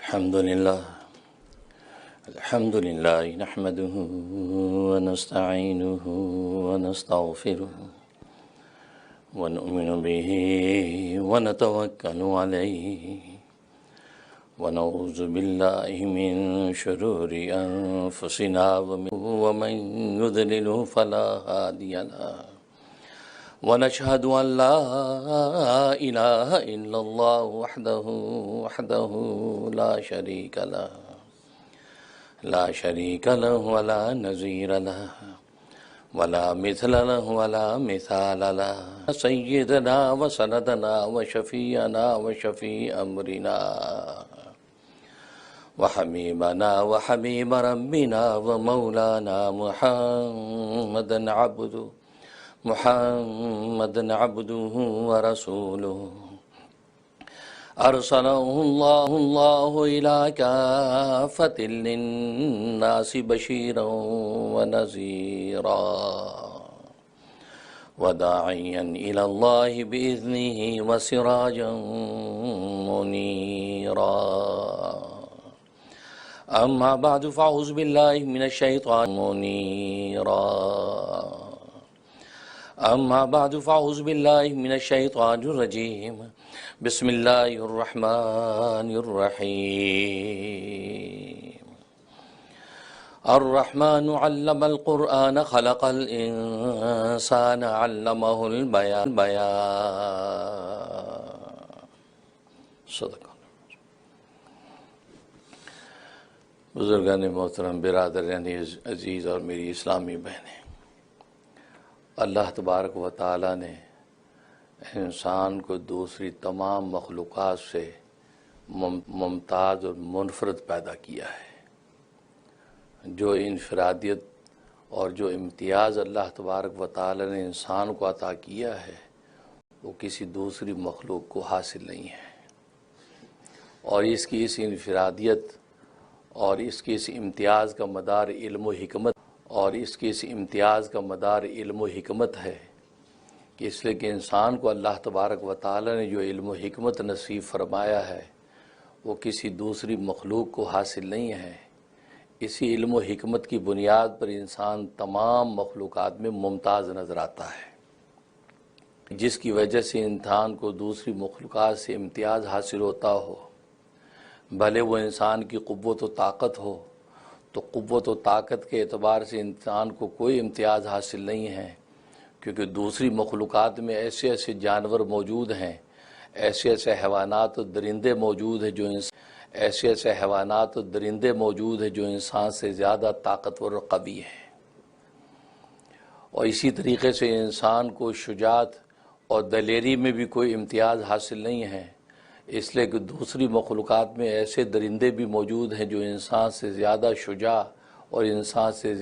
الحمد لله نحمده ونستعينه ونستغفره ونؤمن به ونتوكل عليه ونعوذ بالله من شرور أنفسنا ومن يضلله فلا هادي له ونشهد أن لا إله إلا الله وحده لا شريك له ولا نظير له ولا مثل له ولا مثال له سيدنا وسندنا وشفيعنا وشفيع أمرنا وحبيبنا وحبيب ربنا ومولانا محمد عبده ورسوله أرسله الله إلى كافة للناس بشيرا ونذيرا وداعيا إلى الله بإذنه وسراجا منيرا أما بعد فأعوذ بالله من الشيطان منيرا أما بعد فأعوذ بالله من الشيطان الرجيم بسم الله الرحمن الرحيم الرحمن علم القرآن خلق الإنسان علمه البيان صدق بزرگان محترم، برادران عزیز اور میری اسلامی بہنیں، اللہ تبارک و تعالیٰ نے انسان کو دوسری تمام مخلوقات سے ممتاز اور منفرد پیدا کیا ہے۔ جو انفرادیت اور جو امتیاز اللہ تبارک و تعالیٰ نے انسان کو عطا کیا ہے وہ کسی دوسری مخلوق کو حاصل نہیں ہے، اور اس کی اس انفرادیت اور اس کے اس امتیاز کا مدار علم و حکمت ہے کہ اس لیے کہ انسان کو اللہ تبارک و تعالیٰ نے جو علم و حکمت نصیب فرمایا ہے وہ کسی دوسری مخلوق کو حاصل نہیں ہے۔ اسی علم و حکمت کی بنیاد پر انسان تمام مخلوقات میں ممتاز نظر آتا ہے، جس کی وجہ سے انسان کو دوسری مخلوقات سے امتیاز حاصل ہوتا ہو۔ بھلے وہ انسان کی قوت و طاقت ہو تو قوت و طاقت کے اعتبار سے انسان کو کوئی امتیاز حاصل نہیں ہے، کیونکہ دوسری مخلوقات میں ایسے جانور موجود ہیں، ایسے حیوانات و درندے موجود ہیں جو انسان سے زیادہ طاقتور اور قوی ہیں، اور اسی طریقے سے انسان کو شجاعت اور دلیری میں بھی کوئی امتیاز حاصل نہیں ہے، اس لیے کہ دوسری مخلوقات میں ایسے درندے بھی موجود ہیں جو انسان سے زیادہ شجاع اور انسان سے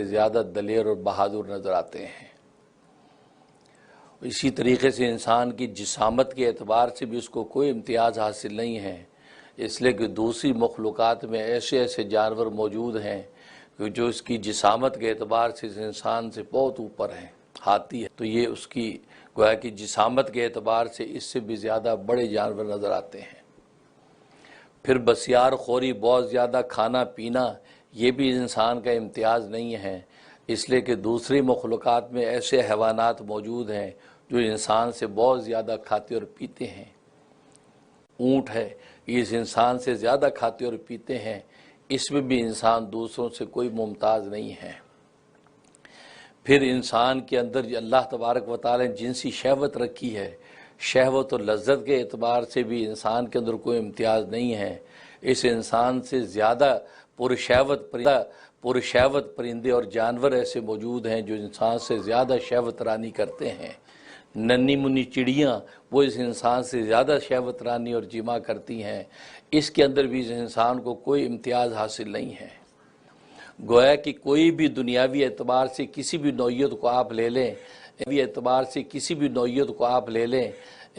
زیادہ دلیر اور بہادر نظر آتے ہیں۔ اسی طریقے سے انسان کی جسامت کے اعتبار سے بھی اس کو کوئی امتیاز حاصل نہیں ہے، اس لیے کہ دوسری مخلوقات میں ایسے جانور موجود ہیں کہ جو اس کی جسامت کے اعتبار سے اس انسان سے بہت اوپر ہیں۔ ہاتھی ہے تو یہ اس کی گویا کہ جسامت کے اعتبار سے اس سے بھی زیادہ بڑے جانور نظر آتے ہیں۔ پھر بسیار خوری، بہت زیادہ کھانا پینا، یہ بھی انسان کا امتیاز نہیں ہے، اس لیے کہ دوسری مخلوقات میں ایسے حیوانات موجود ہیں جو انسان سے بہت زیادہ کھاتے اور پیتے ہیں۔ اونٹ ہے، یہ اس انسان سے زیادہ کھاتے اور پیتے ہیں، اس میں بھی انسان دوسروں سے کوئی ممتاز نہیں ہے۔ پھر انسان کے اندر اللہ تبارک و تعالی نے جنسی شہوت رکھی ہے، شہوت اور لذت کے اعتبار سے بھی انسان کے اندر کوئی امتیاز نہیں ہے۔ اس انسان سے زیادہ پرشہوت پرندے اور جانور ایسے موجود ہیں جو انسان سے زیادہ شہوت رانی کرتے ہیں۔ ننھی منی چڑیاں وہ اس انسان سے زیادہ شہوت رانی اور جمع کرتی ہیں، اس کے اندر بھی اس انسان کو کوئی امتیاز حاصل نہیں ہے۔ گویا کہ کوئی بھی دنیاوی اعتبار سے کسی بھی نوعیت کو آپ لے لیں،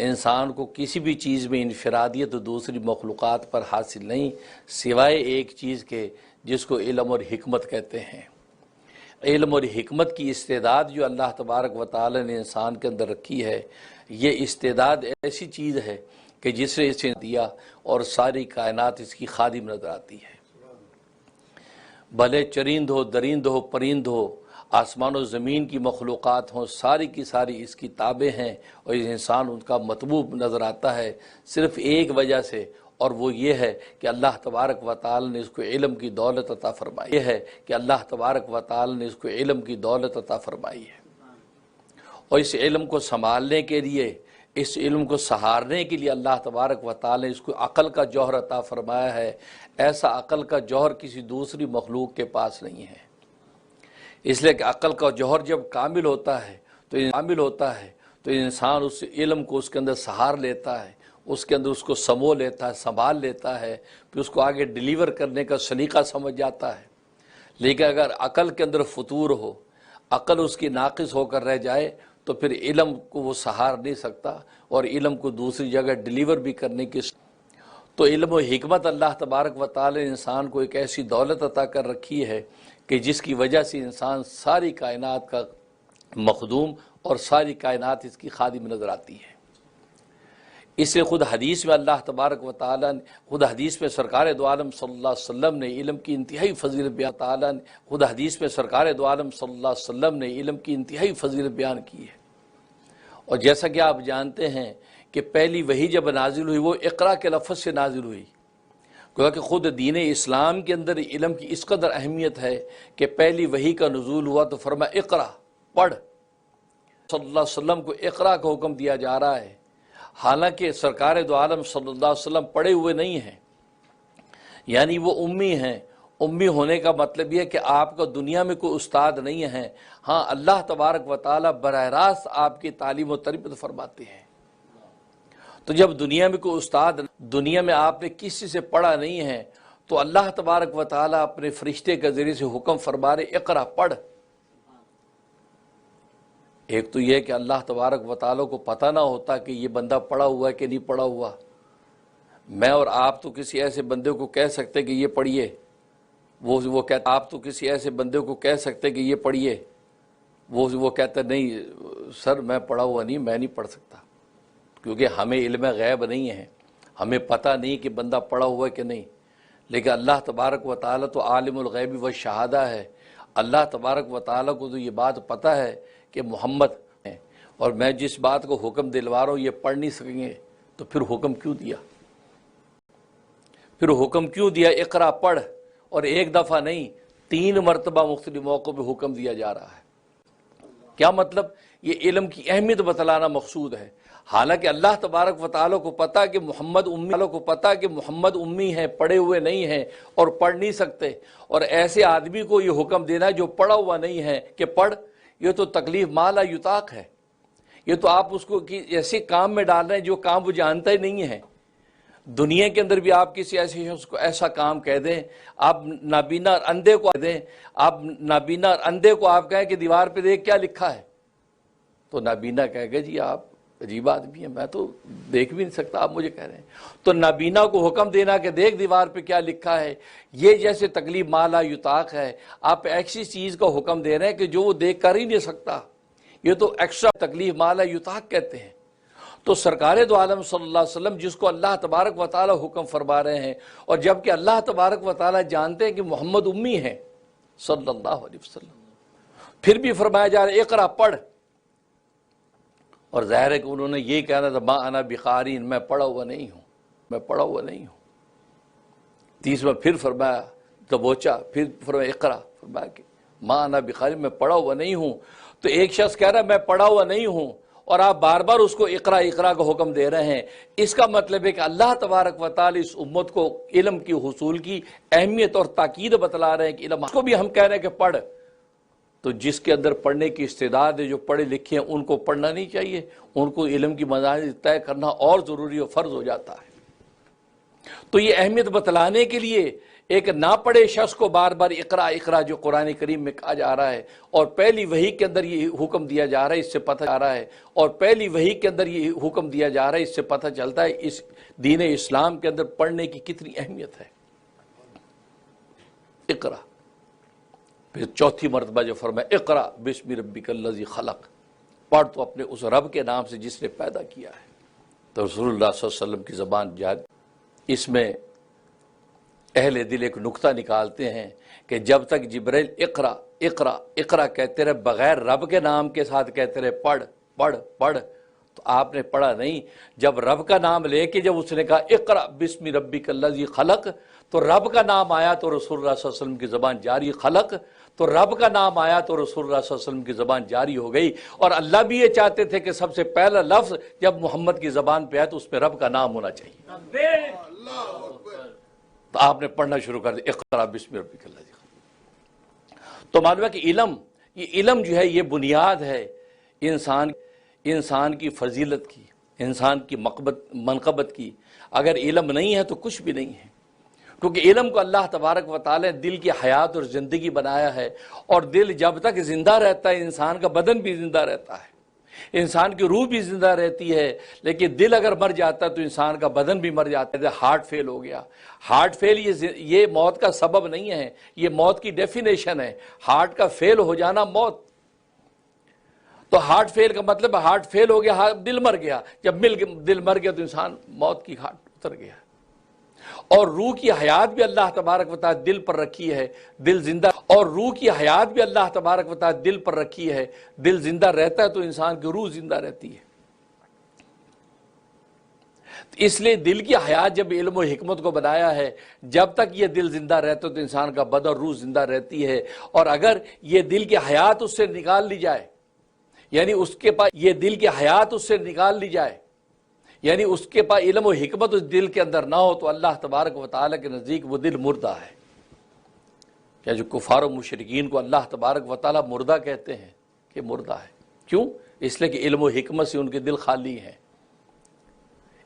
انسان کو کسی بھی چیز میں انفرادیت دوسری مخلوقات پر حاصل نہیں، سوائے ایک چیز کے جس کو علم اور حکمت کہتے ہیں۔ علم اور حکمت کی استعداد جو اللہ تبارک و تعالی نے انسان کے اندر رکھی ہے، یہ استعداد ایسی چیز ہے کہ جس نے اسے دیا اور ساری کائنات اس کی خادم نظر آتی ہے۔ بھلے چرند ہو، درند ہو، پرند ہو، آسمان و زمین کی مخلوقات ہوں، ساری کی ساری اس کی تابع ہیں، اور یہ انسان ان کا مطبوع نظر آتا ہے صرف ایک وجہ سے، اور وہ یہ ہے کہ اللہ تبارک و تعالی نے اس کو علم کی دولت عطا فرمائی یہ ہے کہ اللہ تبارک و تعالی نے اس کو علم کی دولت عطا فرمائی ہے، اور اس علم کو سنبھالنے کے لیے، اس علم کو سہارنے کے لیے اللہ تبارک و تعالی نے اس کو عقل کا جوہر عطا فرمایا ہے۔ ایسا عقل کا جوہر کسی دوسری مخلوق کے پاس نہیں ہے، اس لیے کہ عقل کا جوہر جب کامل ہوتا ہے تو انسان اس علم کو اس کے اندر سہار لیتا ہے، اس کے اندر اس کو سمو لیتا ہے، سنبھال لیتا ہے، پھر اس کو آگے ڈیلیور کرنے کا سلیقہ سمجھ جاتا ہے۔ لیکن اگر عقل کے اندر فطور ہو، عقل اس کی ناقص ہو کر رہ جائے، تو پھر علم کو وہ سہار نہیں سکتا، اور علم کو دوسری جگہ ڈیلیور بھی کرنے کی تو علم و حکمت اللہ تبارک و تعالی نے انسان کو ایک ایسی دولت عطا کر رکھی ہے کہ جس کی وجہ سے انسان ساری کائنات کا مخدوم اور ساری کائنات اس کی خادم نظر آتی ہے۔ اس لیے خود حدیث میں اللہ تبارک و تعالی نے، خود حدیث میں سرکار دو عالم صلی اللہ علیہ وسلم نے علم کی انتہائی فضیلت بیان کی ہے۔ اور جیسا کہ آپ جانتے ہیں کہ پہلی وحی جب نازل ہوئی وہ اقرا کے لفظ سے نازل ہوئی، گویا کہ خود دین اسلام کے اندر علم کی اس قدر اہمیت ہے کہ پہلی وحی کا نزول ہوا تو فرمایا اقرا، پڑھ۔ صلی اللہ علیہ وسلم کو اقرا کا حکم دیا جا رہا ہے، حالانکہ سرکار دو عالم صلی اللہ علیہ وسلم پڑھے ہوئے نہیں ہیں، یعنی وہ امی ہیں۔ امی ہونے کا مطلب یہ ہے کہ آپ کا دنیا میں کوئی استاد نہیں ہے، ہاں اللہ تبارک و تعالی براہ راست آپ کی تعلیم و تربیت فرماتے ہیں۔ تو جب دنیا میں کوئی استاد، دنیا میں آپ نے کسی سے پڑھا نہیں ہے، تو اللہ تبارک و تعالی اپنے فرشتے کے ذریعے سے حکم فرما رہے اقرا، پڑھ۔ ایک تو یہ کہ اللہ تبارک و تعالی کو پتہ نہ ہوتا کہ یہ بندہ پڑھا ہوا ہے کہ نہیں پڑھا ہوا۔ میں اور آپ تو کسی ایسے بندے کو کہہ سکتے کہ یہ پڑھیے، وہ کہتا، آپ تو کسی ایسے بندے کو کہہ سکتے کہ یہ پڑھیے، وہ کہتا نہیں سر میں پڑھا ہوا نہیں، میں نہیں پڑھ سکتا، کیونکہ ہمیں علم غیب نہیں ہے، ہمیں پتہ نہیں کہ بندہ پڑھا ہوا ہے کہ نہیں۔ لیکن اللہ تبارک و تعالی تو عالم الغیب و شہادہ ہے، اللہ تبارک و تعالی کو تو یہ بات پتہ ہے کہ محمد ہے، اور میں جس بات کو حکم دلوا رہا ہوں یہ پڑھ نہیں سکیں گے، تو پھر حکم کیوں دیا؟ پھر حکم کیوں دیا اقرا، پڑھ؟ اور ایک دفعہ نہیں، 3 مرتبہ مختلف موقعوں پہ حکم دیا جا رہا ہے۔ کیا مطلب؟ یہ علم کی اہمیت بتلانا مقصود ہے۔ حالانکہ اللہ تبارک و تعالیٰ کو پتہ کہ محمد امی ہیں، پڑھے ہوئے نہیں ہیں اور پڑھ نہیں سکتے، اور ایسے آدمی کو یہ حکم دینا جو پڑھا ہوا نہیں ہے کہ پڑھ، یہ تو تکلیف ما لا یطاق ہے۔ یہ تو آپ اس کو ایسے کام میں ڈال رہے ہیں جو کام وہ جانتا ہی نہیں ہے۔ دنیا کے اندر بھی آپ کسی ایسے شخص کو ایسا کام کہہ دیں، آپ نابینا اور اندھے کو آپ کہیں کہ دیوار پہ دیکھ کیا لکھا ہے، تو نابینا کہے گا جی آپ عجیب آدمی ہیں، میں تو دیکھ بھی نہیں سکتا، آپ مجھے کہہ رہے ہیں۔ تو نابینا کو حکم دینا کہ دیکھ دیوار پہ کیا لکھا ہے، یہ جیسے تکلیف ما لا یطاق ہے۔ آپ ایسی چیز کا حکم دے رہے ہیں کہ جو وہ دیکھ کر ہی نہیں سکتا، یہ تو ایکسٹرا تکلیف ما لا یطاق کہتے ہیں۔ تو سرکار دو عالم صلی اللہ علیہ وسلم جس کو اللہ تبارک و تعالی حکم فرما رہے ہیں، اور جبکہ اللہ تبارک و تعالی جانتے ہیں کہ محمد امی ہیں صلی اللہ علیہ وسلم، پھر بھی فرمایا جا رہا ہے اقرا، پڑھ۔ اور ظاہر ہے کہ انہوں نے یہ کہنا تھا ما انا بقارین، میں پڑھا ہوا نہیں ہوں۔ تیسرا پھر فرمایا دبوچا، پھر فرمایا اقرا، فرمایا کہ ما انا بقارین، میں پڑھا ہوا نہیں ہوں۔ تو ایک شخص کہہ رہا ہے میں پڑھا ہوا نہیں ہوں، اور آپ بار بار اس کو اقرا اقرا کا حکم دے رہے ہیں۔ اس کا مطلب ہے کہ اللہ تبارک و تعالی اس امت کو علم کی حصول کی اہمیت اور تاکید بتلا رہے ہیں کہ علم کو بھی ہم کہہ رہے ہیں کہ پڑھ۔ تو جس کے اندر پڑھنے کی استعداد ہے، جو پڑھے لکھے ہیں، ان کو پڑھنا نہیں چاہیے، ان کو علم کی منازل طے کرنا اور ضروری و فرض ہو جاتا ہے۔ تو یہ اہمیت بتلانے کے لیے ایک نہ پڑھے شخص کو بار بار اقرا اقرا جو قرآن کریم میں کہا جا رہا ہے، اور پہلی وحی کے اندر یہ حکم دیا جا رہا ہے، اس سے پتہ جا رہا ہے، اور پہلی وحی کے اندر یہ حکم دیا جا رہا ہے، اس سے پتہ چلتا ہے اس دین اسلام کے اندر پڑھنے کی کتنی اہمیت ہے۔ اقرا، پھر چوتھی مرتبہ جو فرمایا اقرا بسم ربک الذی خلق، پڑھ تو اپنے اس رب کے نام سے جس نے پیدا کیا ہے۔ تو رسول اللہ صلی اللہ علیہ وسلم کی زبان جاری۔ اس میں اہل دل ایک نقطہ نکالتے ہیں کہ جب تک جبرائیل اقرا اقرا اقرا کہتے رہے، بغیر رب کے نام کے ساتھ کہتے رہے پڑھ پڑھ پڑھ، تو آپ نے پڑھا نہیں۔ جب رب کا نام لے کے جب اس نے کہا اقرا بسم ربک الذی خلق، تو رب کا نام آیا تو رسول اللہ صلی اللہ علیہ وسلم کی زبان جاری، خلق تو رب کا نام آیا تو رسول اللہ صلی اللہ علیہ وسلم کی زبان جاری ہو گئی۔ اور اللہ بھی یہ چاہتے تھے کہ سب سے پہلا لفظ جب محمد کی زبان پہ آئے تو اس پہ رب کا نام ہونا چاہیے۔ تو آپ نے پڑھنا شروع کر دیا اقرا بسم ربک الذی خلق۔ تو معلوم ہے کہ یہ علم جو ہے یہ بنیاد ہے انسان کی فضیلت کی، انسان کی منقبت کی۔ اگر علم نہیں ہے تو کچھ بھی نہیں ہے، کیونکہ علم کو اللہ تبارک و تعالی نے دل کی حیات اور زندگی بنایا ہے، اور دل جب تک زندہ رہتا ہے انسان کا بدن بھی زندہ رہتا ہے، انسان کی روح بھی زندہ رہتی ہے۔ لیکن دل اگر مر جاتا ہے تو انسان کا بدن بھی مر جاتا ہے۔ ہارٹ فیل ہو گیا، ہارٹ فیل یہ موت کا سبب نہیں ہے، یہ موت کی ڈیفینیشن ہے۔ ہارٹ کا فیل ہو جانا موت، تو ہارٹ فیل کا مطلب ہارٹ فیل ہو گیا، دل مر گیا۔ جب دل مر گیا تو انسان موت کی گھاٹ اتر گیا۔ اور روح کی حیات بھی اللہ تبارک و تعالی دل پر رکھی ہے، دل زندہ، اور روح کی حیات بھی اللہ تبارک و تعالی دل پر رکھی ہے، دل زندہ رہتا ہے تو انسان کی روح زندہ رہتی ہے۔ اس لیے دل کی حیات جب علم و حکمت کو بنایا ہے، جب تک یہ دل زندہ رہتا ہے تو انسان کا بدن اور روح زندہ رہتی ہے۔ اور اگر یہ دل کی حیات اس سے نکال لی جائے، یعنی اس کے پاس یہ دل کی حیات اس سے نکال لی جائے، یعنی اس کے پاس علم و حکمت اس دل کے اندر نہ ہو، تو اللہ تبارک و تعالیٰ کے نزدیک وہ دل مردہ ہے۔ کیا جو کفار و مشرکین کو اللہ تبارک و تعالیٰ مردہ کہتے ہیں کہ مردہ ہے؟ کیوں؟ اس لیے کہ علم و حکمت سے ان کے دل خالی ہیں،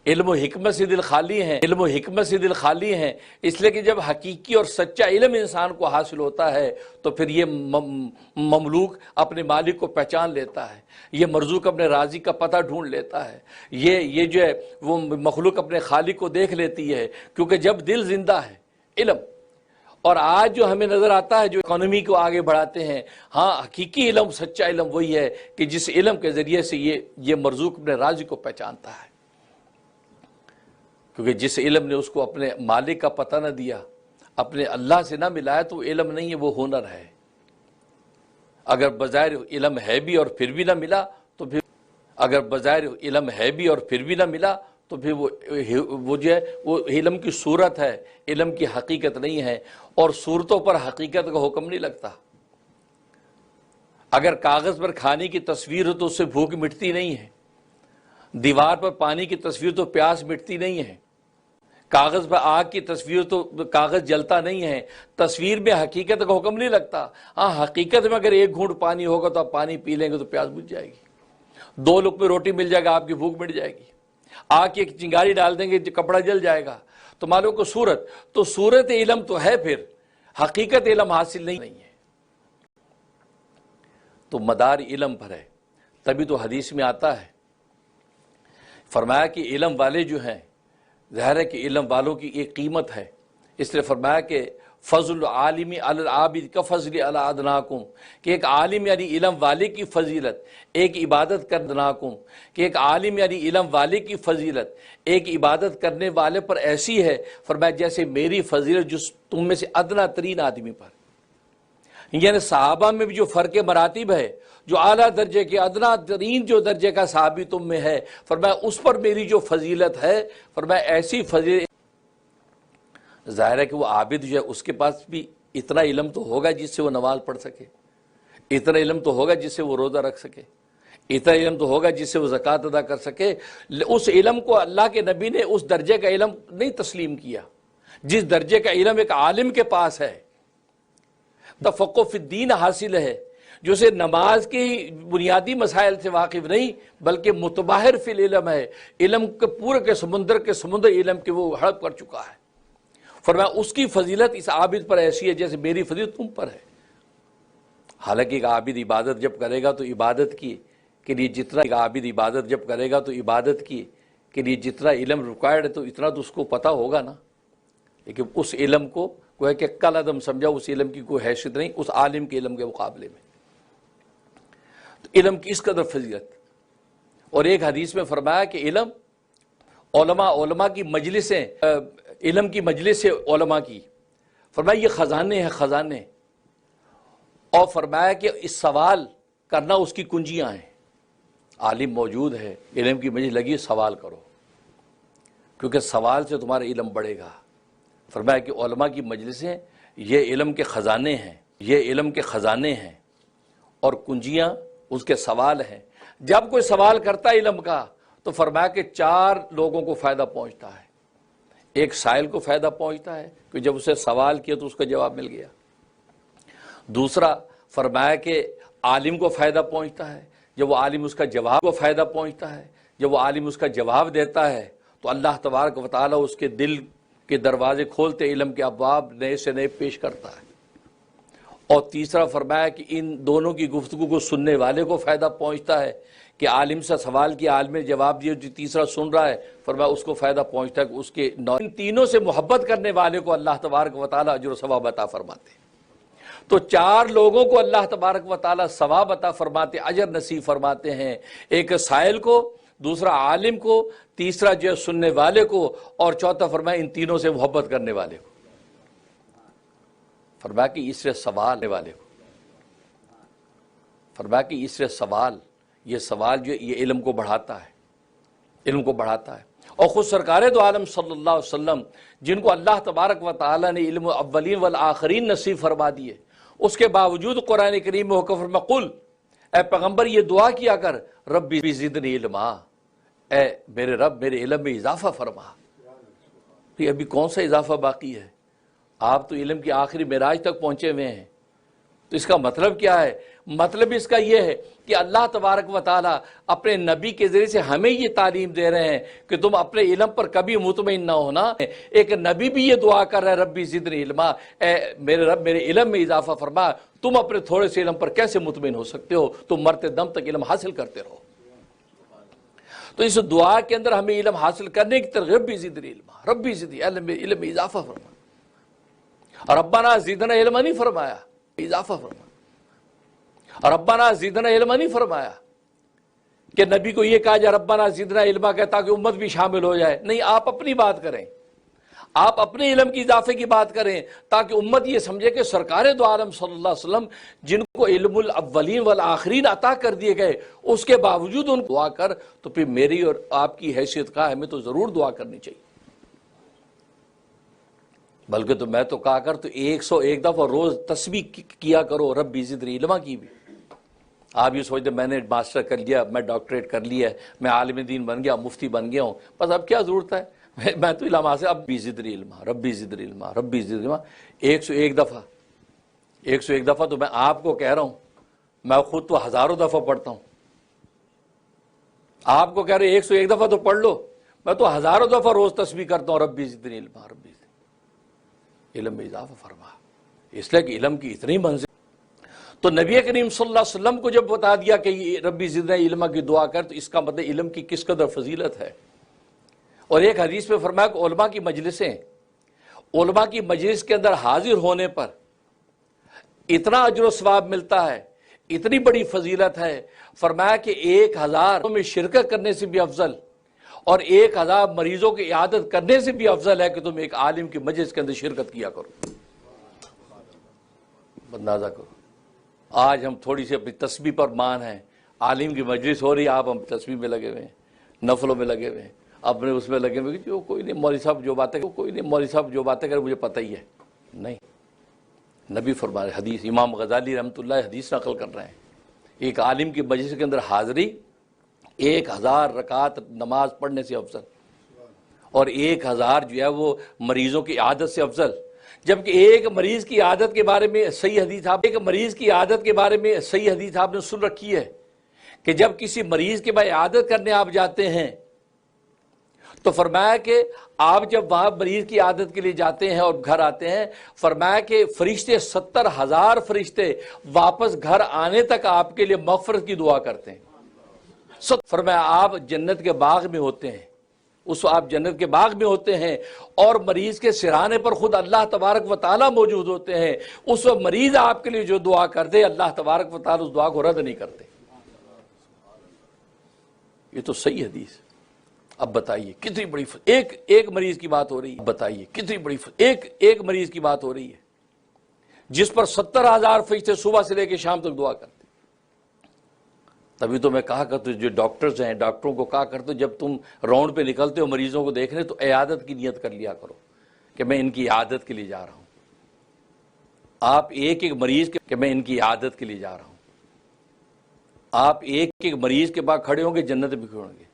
علم و حکمت سے دل خالی ہیں، علم و حکمت سے دل خالی ہیں۔ اس لیے کہ جب حقیقی اور سچا علم انسان کو حاصل ہوتا ہے تو پھر یہ مملوک اپنے مالک کو پہچان لیتا ہے، یہ مرزوق اپنے رازق کا پتہ ڈھونڈ لیتا ہے، یہ جو ہے وہ مخلوق اپنے خالق کو دیکھ لیتی ہے، کیونکہ جب دل زندہ ہے علم۔ اور آج جو ہمیں نظر آتا ہے جو اکانومی کو آگے بڑھاتے ہیں، ہاں حقیقی علم سچا علم وہی ہے کہ جس علم کے ذریعے سے یہ مرزوق اپنے رازق کو پہچانتا ہے، کیونکہ جس علم نے اس کو اپنے مالک کا پتہ نہ دیا، اپنے اللہ سے نہ ملایا، تو علم نہیں ہے، وہ ہنر ہے۔ اگر بظاہر علم ہے بھی اور پھر بھی نہ ملا تو پھر اگر بظاہر علم ہے بھی اور پھر بھی نہ ملا تو پھر وہ جو ہے وہ علم کی صورت ہے، علم کی حقیقت نہیں ہے، اور صورتوں پر حقیقت کا حکم نہیں لگتا۔ اگر کاغذ پر کھانے کی تصویر ہو تو اس سے بھوک مٹتی نہیں ہے، دیوار پر پانی کی تصویر تو پیاس مٹتی نہیں ہے، کاغذ پر آگ کی تصویر تو کاغذ جلتا نہیں ہے، تصویر میں حقیقت کا حکم نہیں لگتا۔ ہاں حقیقت میں اگر ایک گھونٹ پانی ہوگا تو آپ پانی پی لیں گے تو پیاس بجھ جائے گی، 2 لقمے روٹی مل جائے گا آپ کی بھوک مٹ جائے گی، آگ کی ایک چنگاری ڈال دیں گے کپڑا جل جائے گا۔ تو معلوم کو صورت علم تو ہے، پھر حقیقت علم حاصل نہیں ہے، تو مدار علم پر ہے۔ تبھی تو حدیث میں آتا ہے، فرمایا کہ علم والے جو ہیں، ظاہر ہے کہ علم والوں کی ایک قیمت ہے، اس لیے فرمایا کہ فضل العالم علی العابد کفضل علی ادناکم، کہ ایک عالم یعنی علم والے کی فضیلت ایک عبادت کرناکم، کہ ایک عالم یعنی علم والے کی فضیلت ایک عبادت کرنے والے پر ایسی ہے، فرمایا جیسے میری فضیلت جو تم میں سے ادنا ترین آدمی پر۔ یعنی صحابہ میں بھی جو فرق مراتب ہے، جو اعلیٰ درجے کے ادنا ترین جو درجے کا صحابی تم میں ہے، فرمایا اس پر میری جو فضیلت ہے، فرمایا ایسی فضیلت۔ ظاہر ہے کہ وہ عابد جو ہے اس کے پاس بھی اتنا علم تو ہوگا جس سے وہ نماز پڑھ سکے، اتنا علم تو ہوگا جس سے وہ روزہ رکھ سکے، اتنا علم تو ہوگا جس سے وہ زکوٰۃ ادا کر سکے۔ اس علم کو اللہ کے نبی نے اس درجے کا علم نہیں تسلیم کیا جس درجے کا علم ایک عالم کے پاس ہے، تفقہ فی الدین حاصل ہے، جو سے نماز کی بنیادی مسائل سے واقف نہیں بلکہ متباہر فی العلم ہے، علم کے پورے کے سمندر علم کے وہ ہڑپ کر چکا ہے۔ فرمایا اس کی فضیلت اس عابد پر ایسی ہے جیسے میری فضیلت تم پر ہے۔ حالانکہ ایک عابد عبادت جب کرے گا تو عبادت کی کے لیے جتنا ایک عابد عبادت جب کرے گا تو عبادت کی کے لیے جتنا علم ریکوائرڈ ہے تو اتنا تو اس کو پتہ ہوگا نا، لیکن اس علم کو کوئی کہ کل عدم سمجھا، اس علم کی کوئی حیثیت نہیں اس عالم کے علم کے مقابلے میں۔ تو علم کی اس قدر فضیلت، اور ایک حدیث میں فرمایا کہ علم علماء کی مجلسیں، علم کی مجلسیں علماء کی، فرمایا یہ خزانے ہیں خزانے، اور فرمایا کہ اس سوال کرنا اس کی کنجیاں ہیں۔ عالم موجود ہے، علم کی مجلس لگی، سوال کرو، کیونکہ سوال سے تمہارا علم بڑھے گا۔ فرمایا کہ علماء کی مجلسیں یہ علم کے خزانے ہیں، یہ علم کے خزانے ہیں، اور کنجیاں اس کے سوال ہیں۔ جب کوئی سوال کرتا ہے علم کا تو فرمایا کہ 4 لوگوں کو فائدہ پہنچتا ہے۔ ایک سائل کو فائدہ پہنچتا ہے کہ جب اسے سوال کیا تو اس کا جواب مل گیا۔ دوسرا فرمایا کہ عالم کو فائدہ پہنچتا ہے، جب وہ عالم اس کا جواب کو فائدہ پہنچتا ہے، جب وہ عالم اس کا جواب دیتا ہے تو اللہ تبارک و تعالیٰ اس کے دل کے دروازے کھولتے، علم کے ابواب نئے سے نئے پیش کرتا ہے۔ اور تیسرا فرمایا کہ ان دونوں کی گفتگو کو سننے والے کو فائدہ پہنچتا ہے کہ عالم سے سوال کیا، عالم نے جواب دیا، جو تیسرا سن رہا ہے فرمایا اس کو فائدہ پہنچتا ہے کہ اس کے ان تینوں سے محبت کرنے والے کو اللہ تبارک و تعالیٰ اجر و ثواب عطا فرماتے ہیں۔ تو 4 لوگوں کو اللہ تبارک و تعالیٰ ثواب عطا فرماتے، اجر نصیب فرماتے ہیں، ایک سائل کو، دوسرا عالم کو، تیسرا جو سننے والے کو، اور چوتھا فرمایا ان تینوں سے محبت کرنے والے کو۔ فرمایا کہ اس سے سوال والے کو، فرمایا کہ اس سے سوال، یہ سوال جو یہ علم کو بڑھاتا ہے، علم کو بڑھاتا ہے۔ اور خود سرکار دو عالم صلی اللہ علیہ وسلم جن کو اللہ تبارک و تعالیٰ نے علم اولین والآخرین نصیب فرما دیے، اس کے باوجود قرآن کریم میں حکم فرما قل، اے پیغمبر یہ دعا کیا کر ربی زدنی علما، اے میرے رب میرے علم میں اضافہ فرما۔ تو ابھی کون سا اضافہ باقی ہے؟ آپ تو علم کی آخری معراج تک پہنچے ہوئے ہیں۔ تو اس کا مطلب کیا ہے؟ مطلب اس کا یہ ہے کہ اللہ تبارک و تعالیٰ اپنے نبی کے ذریعے سے ہمیں یہ تعلیم دے رہے ہیں کہ تم اپنے علم پر کبھی مطمئن نہ ہونا۔ ایک نبی بھی یہ دعا کر رہا ہے ربی زدنی علما، اے میرے رب میرے علم میں اضافہ فرما۔ تم اپنے تھوڑے سے علم پر کیسے مطمئن ہو سکتے ہو؟ تم مرتے دم تک علم حاصل کرتے رہو۔ تو اس دعا کے اندر ہمیں علم حاصل کرنے کی طرف ربی زدنی علما، ربی زدنی علم میں اضافہ فرما۔ اور ربنا زدنا علما نہیں فرمایا، اضافہ فرما۔ اور ربنا زدنا علما نہیں فرمایا کہ نبی کو یہ کہا جائے ربنا زدنا علما کہ تاکہ امت بھی شامل ہو جائے۔ نہیں، آپ اپنی بات کریں، آپ اپنے علم کی اضافے کی بات کریں تاکہ امت یہ سمجھے کہ سرکار دو عالم صلی اللہ علیہ وسلم جن کو علم الاولین والآخرین عطا کر دیے گئے، اس کے باوجود ان کو دعا کر، تو پھر میری اور آپ کی حیثیت کا ہمیں تو ضرور دعا کرنی چاہیے۔ بلکہ تو میں تو کہا کر تو 101 دفعہ روز تسبیح کیا کرو ربی زدنی علما کی بھی۔ آپ یہ سوچتے میں نے ماسٹر کر لیا، میں ڈاکٹریٹ کر لیا، میں عالم دین بن گیا، مفتی بن گیا ہوں، بس اب کیا ضرورت ہے؟ میں تو علماء سے اب زدنی علما، ربی زدنی علما، ربی زدنی علما 101 دفعہ، 101 دفعہ تو میں آپ کو کہہ رہا ہوں، میں خود تو ہزاروں دفعہ پڑھتا ہوں۔ آپ کو کہہ رہے 101 دفعہ تو پڑھ لو، میں تو ہزاروں دفعہ روز تسبیح کرتا ہوں ربی زدنی علما، ربی زدنی، علم میں اضافہ فرما۔ اس لیے کہ علم کی اتنی منزل۔ تو نبی کریم صلی اللہ علیہ وسلم کو جب بتا دیا کہ یہ ربی زدنا علما کی دعا کر، تو اس کا مطلب علم کی کس قدر فضیلت ہے۔ اور ایک حدیث میں فرمایا کہ علماء کی مجلسیں، علماء کی مجلس کے اندر حاضر ہونے پر اتنا اجر و ثواب ملتا ہے، اتنی بڑی فضیلت ہے۔ فرمایا کہ 1000 میں شرکت کرنے سے بھی افضل اور 1000 مریضوں کی عیادت کرنے سے بھی افضل ہے کہ تم ایک عالم کی مجلس کے اندر شرکت کیا کرو۔ اندازہ کرو، آج ہم تھوڑی سی اپنی تسبیح پر مان ہیں، عالم کی مجلس ہو رہی ہے، آپ ہم تسبیح میں لگے ہوئے ہیں، نفلوں میں لگے ہوئے ہیں، اپنے اس میں لگے ہوئے کہ جو کوئی نہیں مولوی صاحب جو باتیں کوئی نہیں مولوی صاحب جو باتیں کرے مجھے پتہ ہی ہے۔ نہیں، نبی فرما رہے، حدیث امام غزالی رحمۃ اللہ حدیث نقل کر رہے ہیں، ایک عالم کی مجلس کے اندر حاضری 1000 رکعت نماز پڑھنے سے افضل، اور 1000 جو ہے وہ مریضوں کی عادت سے افضل۔ جبکہ ایک مریض کی عادت کے بارے میں صحیح حدیث آپ نے سن رکھی ہے کہ جب کسی مریض کے بعد عادت کرنے آپ جاتے ہیں تو فرمایا کہ آپ جب وہاں مریض کی عادت کے لیے جاتے ہیں اور گھر آتے ہیں، فرمایا کہ فرشتے 70,000 فرشتے واپس گھر آنے تک آپ کے لیے مغفرت کی دعا کرتے ہیں۔ فرمایا آپ جنت کے باغ میں ہوتے ہیں، اس آپ جنت کے باغ میں ہوتے ہیں اور مریض کے سرانے پر خود اللہ تبارک و تعالیٰ موجود ہوتے ہیں۔ اس وقت مریض آپ کے لیے جو دعا کرتے اللہ تبارک و تعالیٰ اس دعا کو رد نہیں کرتے۔ یہ تو صحیح حدیث، اب بتائیے کتنی بڑی ایک مریض کی بات ہو رہی ہے، بتائیے کتنی بڑی ایک مریض کی بات ہو رہی ہے جس پر 70,000 فرشتے صبح سے لے کے شام تک دعا کرتے۔ تبھی تو میں کہا کرتا ہوں جو ڈاکٹرز ہیں، ڈاکٹروں کو کہا کرتا ہوں جب تم راؤنڈ پہ نکلتے ہو مریضوں کو دیکھنے تو عیادت کی نیت کر لیا کرو کہ میں ان کی عیادت کے لیے جا رہا ہوں۔ آپ ایک مریض کہ میں ان کی عیادت کے لیے جا رہا ہوں، آپ ایک مریض کے بعد کھڑے ہوں گے جنت بھی کھڑے ہوں گے۔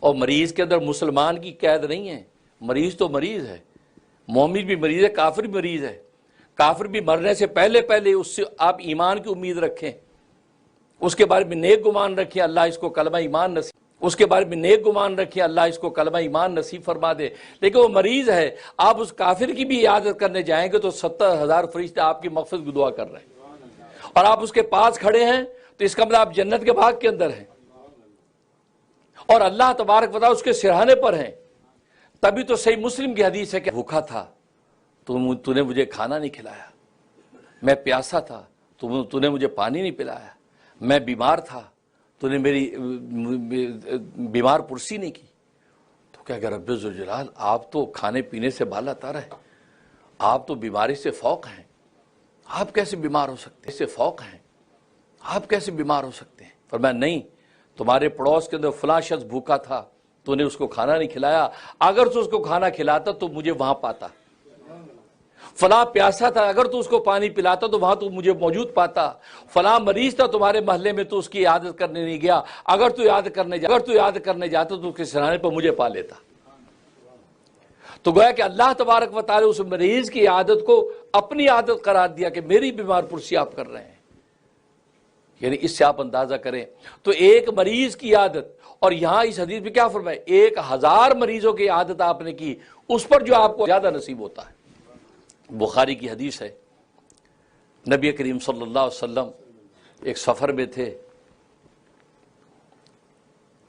اور مریض کے اندر مسلمان کی قید نہیں ہے، مریض تو مریض ہے، مومن بھی مریض ہے، کافر بھی مریض ہے۔ کافر بھی مرنے سے پہلے اس سے آپ ایمان کی امید رکھیں، اس کے بارے میں نیک گمان رکھیں، اللہ اس کو کلمہ ایمان نصیب، اس کے بارے میں نیک گمان رکھیں، اللہ اس کو کلمہ ایمان نصیب فرما دے۔ لیکن وہ مریض ہے، آپ اس کافر کی بھی عیادت کرنے جائیں گے تو 70,000 فرشتے آپ کی مغفرت کی دعا کر رہے ہیں، اور آپ اس کے پاس کھڑے ہیں تو اس کا مطلب آپ جنت کے باغ کے اندر ہیں، اور اللہ تبارک و تعالیٰ اس کے سرہانے پر ہیں۔ تبھی تو صحیح مسلم کی حدیث ہے کہ بھوکا تھا تو نے مجھے کھانا نہیں کھلایا، میں پیاسا تھا تو نے مجھے پانی نہیں پلایا، میں بیمار تھا تو نے میری بیمار پرسی نہیں کی۔ تو کیا کہ رب ذوالجلال آپ تو کھانے پینے سے بالا تر ہے، آپ تو بیماری سے فوق ہیں، آپ کیسے بیمار ہو سکتے ہیں؟ اس سے فوق ہیں، آپ کیسے بیمار ہو سکتے ہیں؟ فرمایا نہیں، تمہارے پڑوس کے اندر فلاں شخص بھوکا تھا تو نے اس کو کھانا نہیں کھلایا، اگر تو اس کو کھانا کھلاتا تو مجھے وہاں پاتا۔ فلاں پیاسا تھا، اگر تو اس کو پانی پلاتا تو وہاں تو مجھے موجود پاتا۔ فلاں مریض تھا تمہارے محلے میں تو اس کی عیادت کرنے نہیں گیا، اگر تو یاد کرنے جاتا تو اس کے سرانے پر مجھے پا لیتا۔ تو گویا کہ اللہ تبارک و تعالی اس مریض کی عادت کو اپنی عادت قرار دیا کہ میری بیمار پرسی آپ کر رہے ہیں، یعنی اس سے آپ اندازہ کریں تو ایک مریض کی عادت، اور یہاں اس حدیث میں کیا فرمایا 1,000 مریضوں کی عادت آپ نے کی، اس پر جو آپ کو زیادہ نصیب ہوتا ہے۔ بخاری کی حدیث ہے، نبی کریم صلی اللہ علیہ وسلم ایک سفر میں تھے